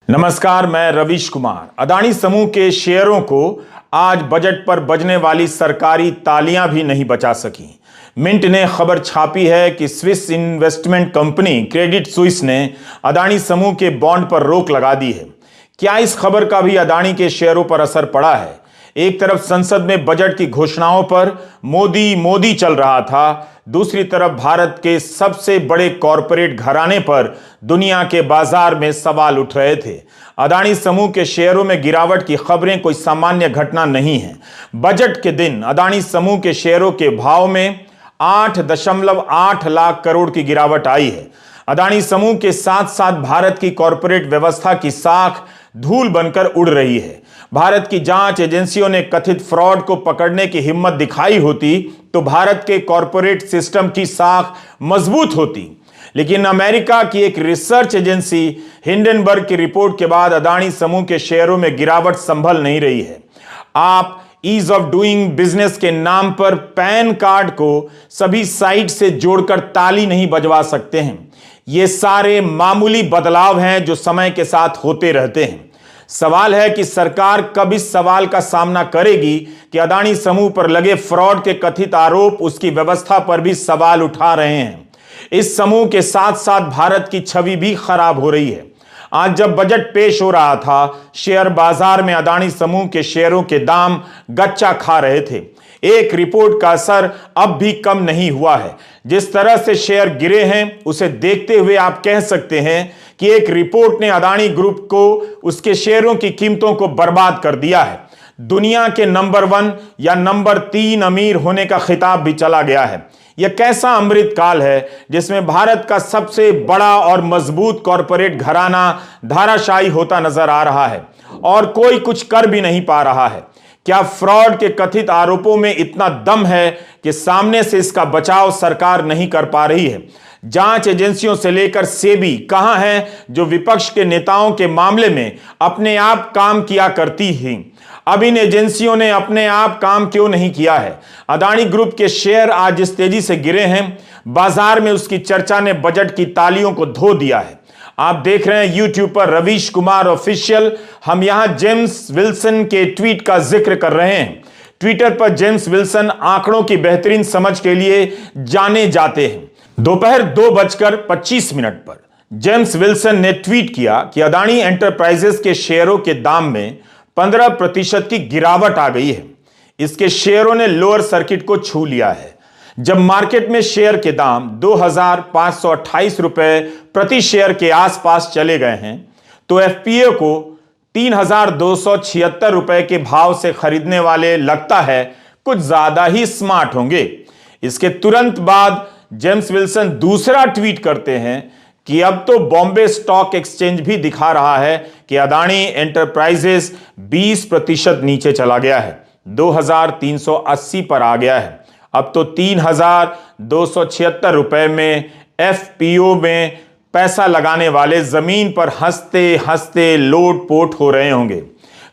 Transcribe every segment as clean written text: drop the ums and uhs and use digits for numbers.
नमस्कार, मैं रवीश कुमार। अदानी समूह के शेयरों को आज बजट पर बजने वाली सरकारी तालियां भी नहीं बचा सकी। मिंट ने खबर छापी है कि Swiss investment company Credit Suisse ने अदानी समूह के बॉन्ड पर रोक लगा दी है। क्या इस खबर का भी अदानी के शेयरों पर असर पड़ा है? एक तरफ संसद में बजट की घोषणाओं पर मोदी मोदी चल रहा था, दूसरी तरफ भारत के सबसे बड़े कॉरपोरेट घराने पर दुनिया के बाजार में सवाल उठ रहे थे। अदानी समूह के शेयरों में गिरावट की खबरें कोई सामान्य घटना नहीं है। बजट के दिन अदानी समूह के शेयरों के भाव में 8.8 लाख करोड़ की गिरावट आई है। अदानी समूह के साथ साथ भारत की कॉरपोरेट व्यवस्था की साख धूल बनकर उड़ रही है। भारत की जांच एजेंसियों ने कथित फ्रॉड को पकड़ने की हिम्मत दिखाई होती तो भारत के कॉरपोरेट सिस्टम की साख मजबूत होती, लेकिन अमेरिका की एक रिसर्च एजेंसी हिंडनबर्ग की रिपोर्ट के बाद अदानी समूह के शेयरों में गिरावट संभल नहीं रही है। आप ईज ऑफ डूइंग बिजनेस के नाम पर पैन कार्ड को सभी साइट से जोड़कर ताली नहीं बजवा सकते हैं। ये सारे मामूली बदलाव हैं जो समय के साथ होते रहते हैं। सवाल है कि सरकार कब इस सवाल का सामना करेगी कि अदानी समूह पर लगे फ्रॉड के कथित आरोप उसकी व्यवस्था पर भी सवाल उठा रहे हैं। इस समूह के साथ साथ भारत की छवि भी खराब हो रही है। आज जब बजट पेश हो रहा था, शेयर बाजार में अदानी समूह के शेयरों के दाम गच्चा खा रहे थे। एक रिपोर्ट का असर अब भी कम नहीं हुआ है। जिस तरह से शेयर गिरे हैं, उसे देखते हुए आप कह सकते हैं कि एक रिपोर्ट ने अदानी ग्रुप को उसके शेयरों की कीमतों को बर्बाद कर दिया है। दुनिया के नंबर 1 या नंबर 3 अमीर होने का खिताब भी चला गया है। यह कैसा अमृत काल है जिसमें भारत का सबसे बड़ा और मजबूत कॉरपोरेट घराना धाराशायी होता नजर आ रहा है और कोई कुछ कर भी नहीं पा रहा है। क्या फ्रॉड के कथित आरोपों में इतना दम है कि सामने से इसका बचाव सरकार नहीं कर पा रही है? जांच एजेंसियों से लेकर सेबी कहां है जो विपक्ष के नेताओं के मामले में अपने आप काम किया करती थी? अब इन एजेंसियों ने अपने आप काम क्यों नहीं किया है? अदानी ग्रुप के शेयर आज जिस तेजी से गिरे हैं, बाजार में उसकी चर्चा ने बजट की तालियों को धो दिया है। आप देख रहे हैं यूट्यूब पर रवीश कुमार ऑफिशियल। हम यहां जेम्स विल्सन के ट्वीट का जिक्र कर रहे हैं। ट्विटर पर जेम्स विल्सन आंकड़ों की बेहतरीन समझ के लिए जाने जाते हैं। दोपहर 2:25 पर जेम्स विल्सन ने ट्वीट किया कि अदानी एंटरप्राइजेस के शेयरों के दाम में 15% की गिरावट आ गई है। इसके शेयरों ने लोअर सर्किट को छू लिया है। जब मार्केट में शेयर के दाम 2,528 रुपए प्रति शेयर के आसपास चले गए हैं, तो एफपीओ को 3,276 रुपए के भाव से खरीदने वाले लगता है कुछ ज्यादा ही स्मार्ट होंगे। इसके तुरंत बाद जेम्स विल्सन दूसरा ट्वीट करते हैं कि अब तो बॉम्बे स्टॉक एक्सचेंज भी दिखा रहा है कि अदानी एंटरप्राइजेस 20% नीचे चला गया है, 2,380 पर आ गया है। अब तो 3,276 रुपए में एफपीओ में पैसा लगाने वाले जमीन पर हंसते हंसते लोट पोट हो रहे होंगे।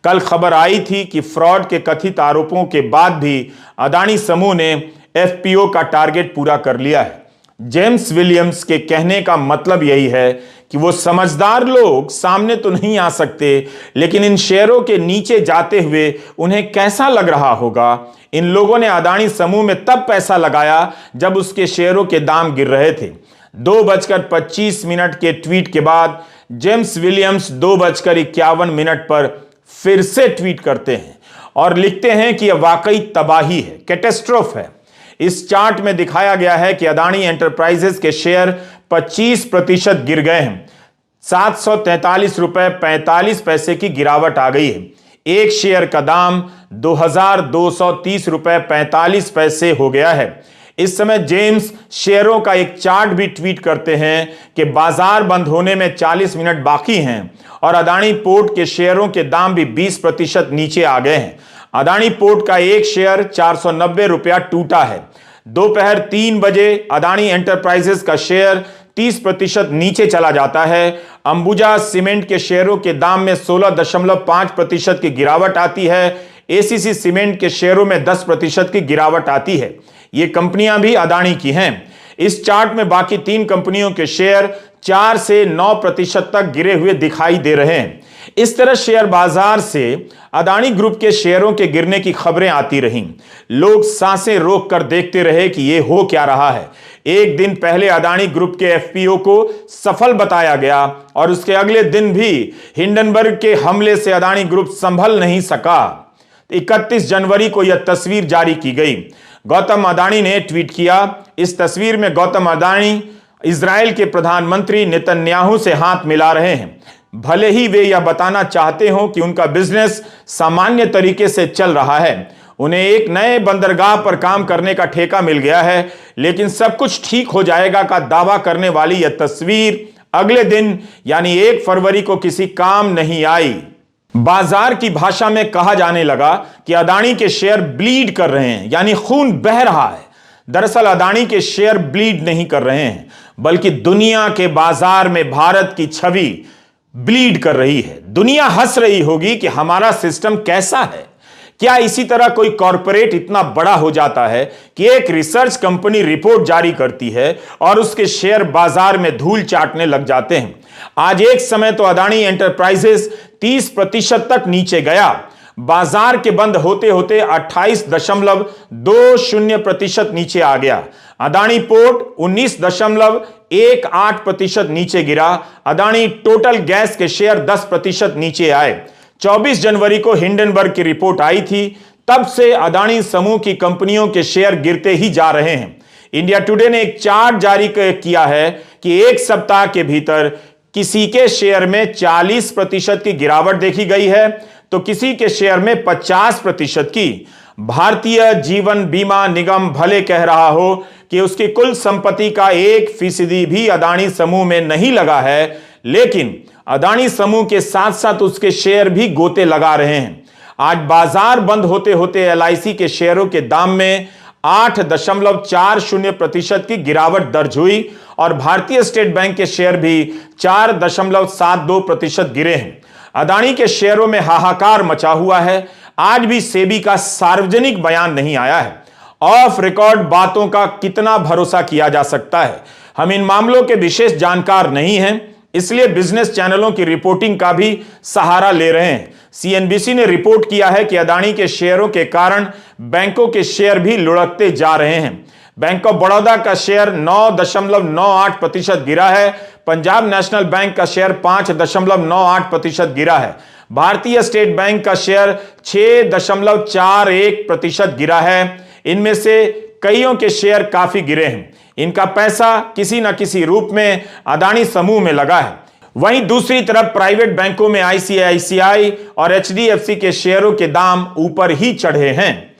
कल खबर आई थी कि फ्रॉड के कथित आरोपों के बाद भी अदानी समूह ने एफपीओ का टारगेट पूरा कर लिया है। जेम्स विलियम्स के कहने का मतलब यही है कि वो समझदार लोग सामने तो नहीं आ सकते, लेकिन इन शेयरों के नीचे जाते हुए उन्हें कैसा लग रहा होगा। इन लोगों ने अदानी समूह में तब पैसा लगाया जब उसके शेयरों के दाम गिर रहे थे। 2:25 के ट्वीट के बाद जेम्स विलियम्स 2:51 पर फिर से ट्वीट करते हैं और लिखते हैं कि यह वाकई तबाही है, कैटेस्ट्रोफ है। इस चार्ट में दिखाया गया है कि अदानी एंटरप्राइजेस के शेयर 25% गिर गए हैं। 743 रुपए 45 पैसे की गिरावट आ गई है। एक शेयर का दाम 2,230 रुपए 45 पैसे हो गया है। इस समय जेम्स शेयरों का एक चार्ट भी ट्वीट करते हैं कि बाजार बंद होने में 40 मिनट बाकी हैं और अदानी पोर्ट के शेयरों के दाम भी 20% नीचे आ गए हैं। अदानी पोर्ट का एक शेयर 490 रुपया टूटा है। दोपहर 3 बजे अदानी एंटरप्राइजेस का शेयर 30% नीचे चला जाता है। अंबुजा सीमेंट के शेयरों के दाम में 16.5% की गिरावट आती है। एसीसी सीमेंट के शेयरों में 10% की गिरावट आती है। ये कंपनियां भी अदानी की हैं। इस चार्ट में बाकी 3 कंपनियों के शेयर 4 से 9% तक गिरे हुए दिखाई दे रहे हैं। इस तरह शेयर बाजार से अदानी ग्रुप के शेयरों के गिरने की खबरें आती रहीं। लोग सांसें रोक कर देखते रहे कि यह हो क्या रहा है। एक दिन पहले अदानी ग्रुप के एफपीओ को सफल बताया गया और उसके अगले दिन भी हिंडनबर्ग के हमले से अदानी ग्रुप संभल नहीं सका। 31 जनवरी को यह तस्वीर जारी की गई। गौतम अदानी ने ट्वीट किया। इस तस्वीर में गौतम अदानी इजराइल के प्रधानमंत्री नेतन्याहू से हाथ मिला रहे हैं। भले ही वे यह बताना चाहते हो कि उनका बिजनेस सामान्य तरीके से चल रहा है, उन्हें एक नए बंदरगाह पर काम करने का ठेका मिल गया है, लेकिन सब कुछ ठीक हो जाएगा का दावा करने वाली यह तस्वीर अगले दिन यानी 1 फरवरी को किसी काम नहीं आई। बाजार की भाषा में कहा जाने लगा कि अदानी के शेयर ब्लीड कर रहे हैं, यानी खून बह रहा है। दरअसल अदानी के शेयर ब्लीड नहीं कर रहे हैं, बल्कि दुनिया के बाजार में भारत की छवि ब्लीड कर रही है। दुनिया हंस रही होगी कि हमारा सिस्टम कैसा है। क्या इसी तरह कोई कॉरपोरेट इतना बड़ा हो जाता है कि एक रिसर्च कंपनी रिपोर्ट जारी करती है और उसके शेयर बाजार में धूल चाटने लग जाते हैं। आज एक समय तो अदानी एंटरप्राइजेस 30% तक नीचे गया। बाजार के बंद होते होते 28.20% नीचे आ गया। अदानी पोर्ट 19.18% नीचे गिरा। अदानी टोटल गैस के शेयर 10% नीचे आए। 24 जनवरी को हिंडनबर्ग की रिपोर्ट आई थी। तब से अदानी समूह की कंपनियों के शेयर गिरते ही जा रहे हैं। इंडिया टुडे ने एक चार्ट जारी किया है कि एक सप्ताह के भीतर किसी के शेयर में 40% की गिरावट देखी गई है तो किसी के शेयर में 50% की। भारतीय जीवन बीमा निगम भले कह रहा हो कि उसकी कुल संपत्ति का 1% भी अदानी समूह में नहीं लगा है, लेकिन अदानी समूह के साथ साथ उसके शेयर भी गोते लगा रहे हैं। आज बाजार बंद होते होते एलआईसी के शेयरों के दाम में 8.40% की गिरावट दर्ज हुई और भारतीय स्टेट बैंक के शेयर भी 4.72% गिरे हैं। अदानी के शेयरों में हाहाकार मचा हुआ है। आज भी सेबी का सार्वजनिक बयान नहीं आया है। ऑफ रिकॉर्ड बातों का कितना भरोसा किया जा सकता है? हम इन मामलों के विशेष जानकार नहीं हैं, इसलिए बिजनेस चैनलों की रिपोर्टिंग का भी सहारा ले रहे हैं। सीएनबीसी ने रिपोर्ट किया है कि अदानी के शेयरों के कारण बैंकों के शेयर भी लुढ़कते जा रहे हैं। बैंक ऑफ बड़ौदा का शेयर 9.98% गिरा है। पंजाब नेशनल बैंक का शेयर 5.98% गिरा है। भारतीय स्टेट बैंक का शेयर 6.41% गिरा है। इनमें से कईयों के शेयर काफी गिरे हैं। इनका पैसा किसी न किसी रूप में अदानी समूह में लगा है। वहीं दूसरी तरफ प्राइवेट बैंकों में आईसीआईसीआई और एचडीएफसी के शेयरों के दाम ऊपर ही चढ़े हैं।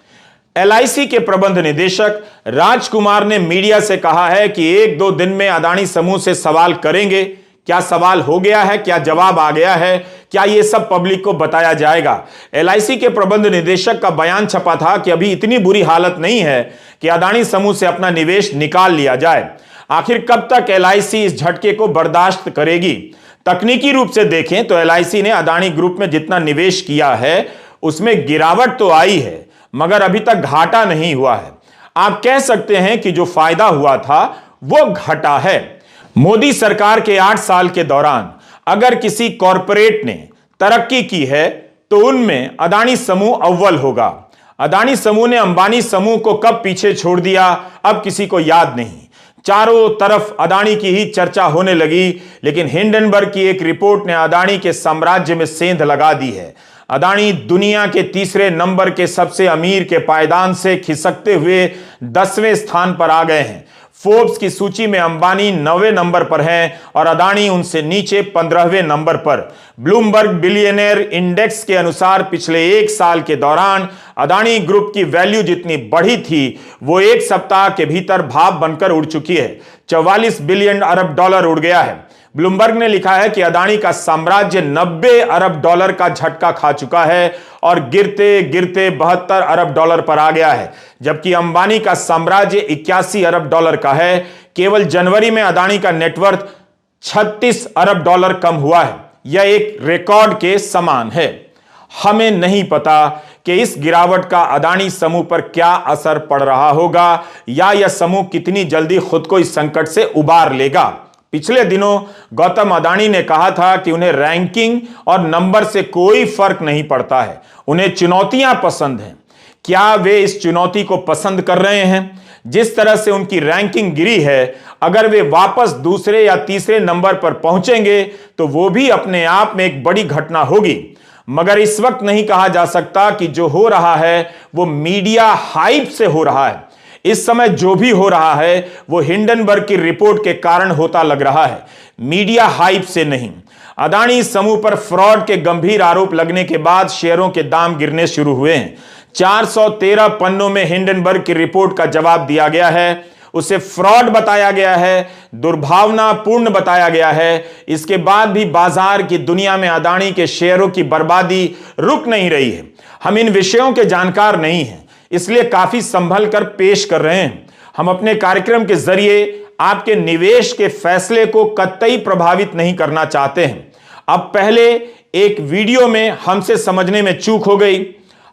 एलआईसी के प्रबंध निदेशक राजकुमार ने मीडिया से कहा है कि 1-2 दिन में अदानी समूह से सवाल करेंगे। क्या सवाल हो गया है? क्या जवाब आ गया है? क्या यह सब पब्लिक को बताया जाएगा? एलआईसी के प्रबंध निदेशक का बयान छपा था कि अभी इतनी बुरी हालत नहीं है कि अदानी समूह से अपना निवेश निकाल लिया जाए। आखिर कब तक एलआईसी इस झटके को बर्दाश्त करेगी? तकनीकी रूप से देखें तो एलआईसी ने अदानी ग्रुप में जितना निवेश किया है उसमें गिरावट तो आई है, मगर अभी तक घाटा नहीं हुआ है। आप कह सकते हैं कि जो फायदा हुआ था वो घटा है। मोदी सरकार के 8 साल के दौरान अगर किसी कॉरपोरेट ने तरक्की की है तो उनमें अदानी समूह अव्वल होगा। अदानी समूह ने अंबानी समूह को कब पीछे छोड़ दिया, अब किसी को याद नहीं। चारों तरफ अदानी की ही चर्चा होने लगी, लेकिन हिंडनबर्ग की एक रिपोर्ट ने अदानी के साम्राज्य में सेंध लगा दी है। अदानी दुनिया के तीसरे नंबर के सबसे अमीर के पायदान से खिसकते हुए 10वें स्थान पर आ गए हैं। फोर्ब्स की सूची में अंबानी 9वें नंबर पर हैं और अदानी उनसे नीचे 15वें नंबर पर। ब्लूमबर्ग बिलियनेयर इंडेक्स के अनुसार पिछले 1 साल के दौरान अदानी ग्रुप की वैल्यू जितनी बढ़ी थी वो 1 सप्ताह के भीतर भाप बनकर उड़ चुकी है। 44 बिलियन अरब डॉलर उड़ गया है। ब्लूमबर्ग ने लिखा है कि अदानी का साम्राज्य 90 अरब डॉलर का झटका खा चुका है और गिरते गिरते 72 अरब डॉलर पर आ गया है, जबकि अंबानी का साम्राज्य 81 अरब डॉलर का है। केवल जनवरी में अदानी का नेटवर्थ 36 अरब डॉलर कम हुआ है। यह एक रिकॉर्ड के समान है। हमें नहीं पता कि इस गिरावट का अदानी समूह पर क्या असर पड़ रहा होगा या यह समूह कितनी जल्दी खुद को इस संकट से उबार लेगा। पिछले दिनों गौतम अडानी ने कहा था कि उन्हें रैंकिंग और नंबर से कोई फर्क नहीं पड़ता है, उन्हें चुनौतियां पसंद हैं। क्या वे इस चुनौती को पसंद कर रहे हैं? जिस तरह से उनकी रैंकिंग गिरी है, अगर वे वापस दूसरे या तीसरे नंबर पर पहुंचेंगे तो वो भी अपने आप में एक बड़ी घटना होगी। मगर इस वक्त नहीं कहा जा सकता कि जो हो रहा है वो मीडिया हाइप से हो रहा है। इस समय जो भी हो रहा है वो हिंडनबर्ग की रिपोर्ट के कारण होता लग रहा है, मीडिया हाइप से नहीं। अडानी समूह पर फ्रॉड के गंभीर आरोप लगने के बाद शेयरों के दाम गिरने शुरू हुए हैं। 413 पन्नों में हिंडनबर्ग की रिपोर्ट का जवाब दिया गया है, उसे फ्रॉड बताया गया है, दुर्भावनापूर्ण बताया गया है। इसके बाद भी बाजार की दुनिया में अडानी के शेयरों की बर्बादी रुक नहीं रही है। हम इन विषयों के जानकार नहीं हैं, इसलिए काफी संभल कर पेश कर रहे हैं। हम अपने कार्यक्रम के जरिए आपके निवेश के फैसले को कतई प्रभावित नहीं करना चाहते हैं। अब पहले एक वीडियो में हमसे समझने में चूक हो गई।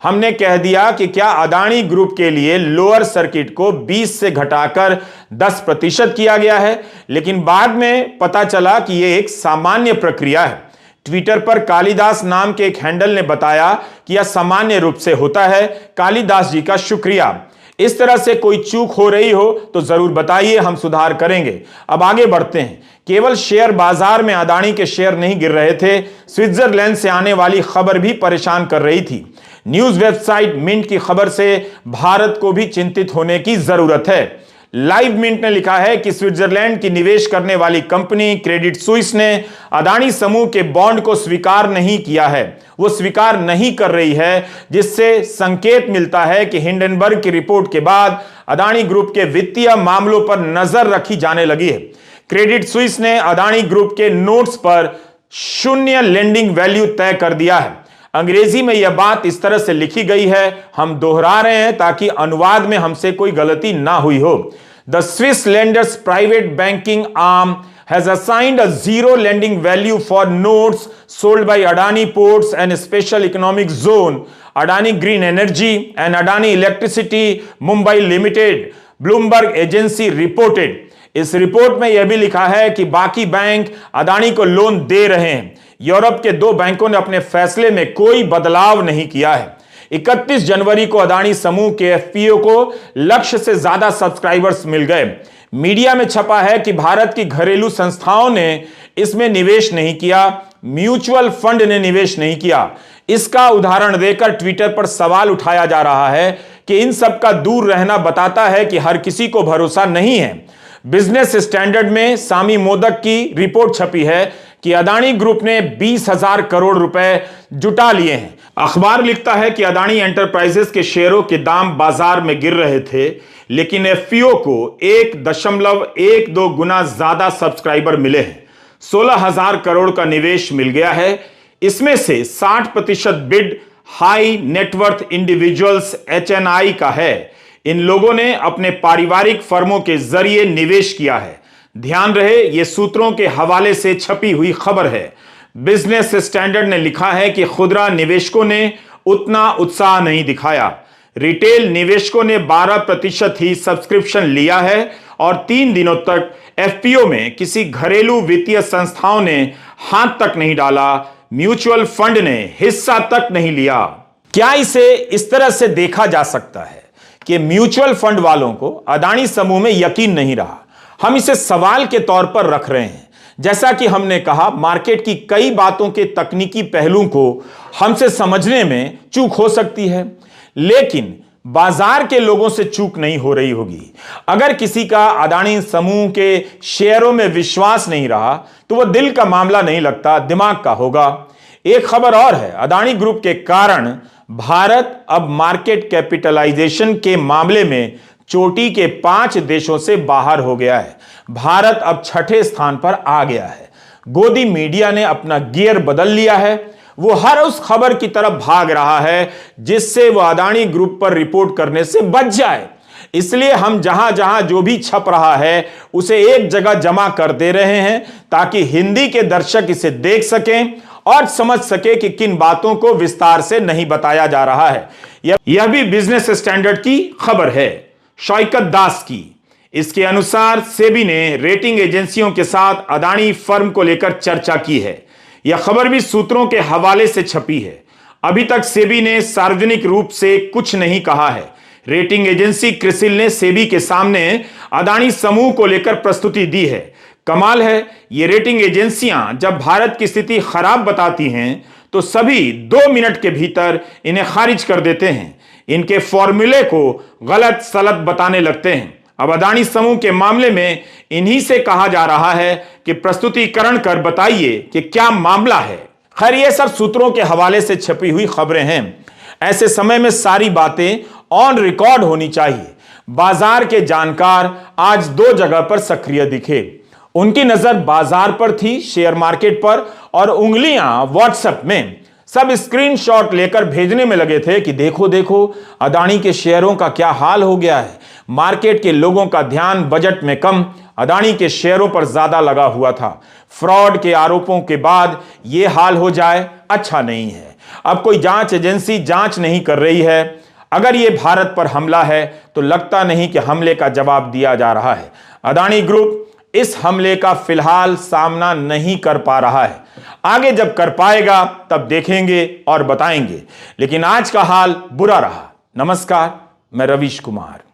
हमने कह दिया कि क्या अडानी ग्रुप के लिए लोअर सर्किट को 20 से घटाकर 10% किया गया है, लेकिन बाद में पता चला कि यह एक सामान्य प्रक्रिया है। ट्विटर पर कालिदास नाम के एक हैंडल ने बताया कि यह सामान्य रूप से होता है। कालिदास जी का शुक्रिया। इस तरह से कोई चूक हो रही हो तो जरूर बताइए, हम सुधार करेंगे। अब आगे बढ़ते हैं। केवल शेयर बाजार में अडानी के शेयर नहीं गिर रहे थे, स्विट्जरलैंड से आने वाली खबर भी परेशान कर रही थी। न्यूज वेबसाइट मिंट की खबर से भारत को भी चिंतित होने की जरूरत है। लाइव मिंट ने लिखा है कि स्विट्जरलैंड की निवेश करने वाली कंपनी क्रेडिट स्विस ने अडानी समूह के बॉन्ड को स्वीकार नहीं किया है, वो स्वीकार नहीं कर रही है, जिससे संकेत मिलता है कि हिंडनबर्ग की रिपोर्ट के बाद अडानी ग्रुप के वित्तीय मामलों पर नजर रखी जाने लगी है। क्रेडिट स्विस ने अडानी ग्रुप के नोट्स पर 0 लेंडिंग वैल्यू तय कर दिया है। अंग्रेजी में यह बात इस तरह से लिखी गई है, हम दोहरा रहे हैं ताकि अनुवाद में हमसे कोई गलती ना हुई हो। The Swiss lenders private banking arm has assigned a 0 lending value for notes sold by Adani Ports and Special Economic Zone, Adani Green Energy and Adani Electricity Mumbai Limited, Bloomberg agency reported. इस report में यह भी लिखा है कि बाकी bank Adani को loan दे रहे हैं। यूरोप के 2 बैंकों ने अपने फैसले में कोई बदलाव नहीं किया है। 31 जनवरी को अडानी समूह के एफपीओ को लक्ष्य से ज्यादा सब्सक्राइबर्स मिल गए। मीडिया में छपा है कि भारत की घरेलू संस्थाओं ने इसमें निवेश नहीं किया, म्यूचुअल फंड ने निवेश नहीं किया। इसका उदाहरण देकर ट्विटर पर सवाल उठाया जा रहा है कि इन सब का दूर रहना बताता है कि हर किसी को भरोसा नहीं है। बिजनेस स्टैंडर्ड में सामी मोदक की रिपोर्ट छपी है कि अडानी ग्रुप ने 20,000 करोड़ रुपए जुटा लिए हैं। अखबार लिखता है कि अडानी एंटरप्राइजेस के शेयरों के दाम बाजार में गिर रहे थे, लेकिन एफपीओ को 1.12 गुना ज्यादा सब्सक्राइबर मिले हैं। 16,000 करोड़ का निवेश मिल गया है। इसमें से 60% bid high net worth individuals HNI का है। इन लोगों ने अपने पारिवारिक फर्मों के जरिए निवेश किया है। ध्यान रहे, यह सूत्रों के हवाले से छपी हुई खबर है। बिजनेस स्टैंडर्ड ने लिखा है कि खुदरा निवेशकों ने उतना उत्साह नहीं दिखाया। रिटेल निवेशकों ने 12% ही सब्सक्रिप्शन लिया है और 3 दिनों तक एफपीओ में किसी घरेलू वित्तीय संस्थाओं ने हाथ तक नहीं डाला, म्यूचुअल फंड ने हिस्सा तक नहीं लिया। क्या इसे इस तरह से देखा जा सकता है कि म्यूचुअल फंड वालों को अडानी समूह में यकीन नहीं रहा? हम इसे सवाल के तौर पर रख रहे हैं। जैसा कि हमने कहा, मार्केट की कई बातों के तकनीकी पहलू को हमसे समझने में चूक हो सकती है, लेकिन बाजार के लोगों से चूक नहीं हो रही होगी। अगर किसी का अडानी समूह के शेयरों में विश्वास नहीं रहा तो वह दिल का मामला नहीं लगता, दिमाग का होगा। एक खबर और है, अडानी ग्रुप के कारण भारत अब मार्केट कैपिटलाइजेशन के मामले में चोटी के 5 देशों से बाहर हो गया है। भारत अब 6ठे स्थान पर आ गया है। गोदी मीडिया ने अपना गियर बदल लिया है। वो हर उस खबर की तरफ भाग रहा है जिससे वो अडानी ग्रुप पर रिपोर्ट करने से बच जाए। इसलिए हम जहां जहां जो भी छप रहा है उसे एक जगह जमा कर दे रहे हैं ताकि हिंदी के दर्शक इसे देख सकें और समझ सके कि किन बातों को विस्तार से नहीं बताया जा रहा है। यह भी बिजनेस स्टैंडर्ड की खबर है, शौकत दास की। इसके अनुसार सेबी ने रेटिंग एजेंसियों के साथ अदानी फर्म को लेकर चर्चा की है। यह खबर भी सूत्रों के हवाले से छपी है। अभी तक सेबी ने सार्वजनिक रूप से कुछ नहीं कहा है। रेटिंग एजेंसी क्रिसिल ने सेबी के सामने अदानी समूह को लेकर प्रस्तुति दी है। कमाल है, ये रेटिंग एजेंसियां जब भारत की स्थिति खराब बताती हैं तो सभी 2 मिनट के भीतर इन्हें खारिज कर देते हैं। इनके फॉर्मूले को गलत सलत बताने लगते हैं। अब अदानी समूह के मामले में इन्हीं से कहा जा रहा है कि प्रस्तुतिकरण कर बताइए कि क्या मामला है। खैर, ये सब सूत्रों के हवाले से छपी हुई खबरें हैं। ऐसे समय में सारी बातें ऑन रिकॉर्ड होनी चाहिए। बाजार के जानकार आज 2 जगह पर सक्रिय दिखे। उनकी नजर बाजार पर थी, शेयर मार्केट पर, और उंगलियां व्हाट्सएप में। सब स्क्रीनशॉट लेकर भेजने में लगे थे कि देखो देखो अदानी के शेयरों का क्या हाल हो गया है। मार्केट के लोगों का ध्यान बजट में कम, अदानी के शेयरों पर ज्यादा लगा हुआ था। फ्रॉड के आरोपों के बाद यह हाल हो जाए अच्छा नहीं है। अब कोई जांच एजेंसी जांच नहीं कर रही है। अगर यह भारत पर हमला है तो लगता नहीं कि हमले का जवाब दिया जा रहा है। अदानी ग्रुप इस हमले का फिलहाल सामना नहीं कर पा रहा है। आगे जब कर पाएगा तब देखेंगे और बताएंगे। लेकिन आज का हाल बुरा रहा। नमस्कार, मैं रवीश कुमार।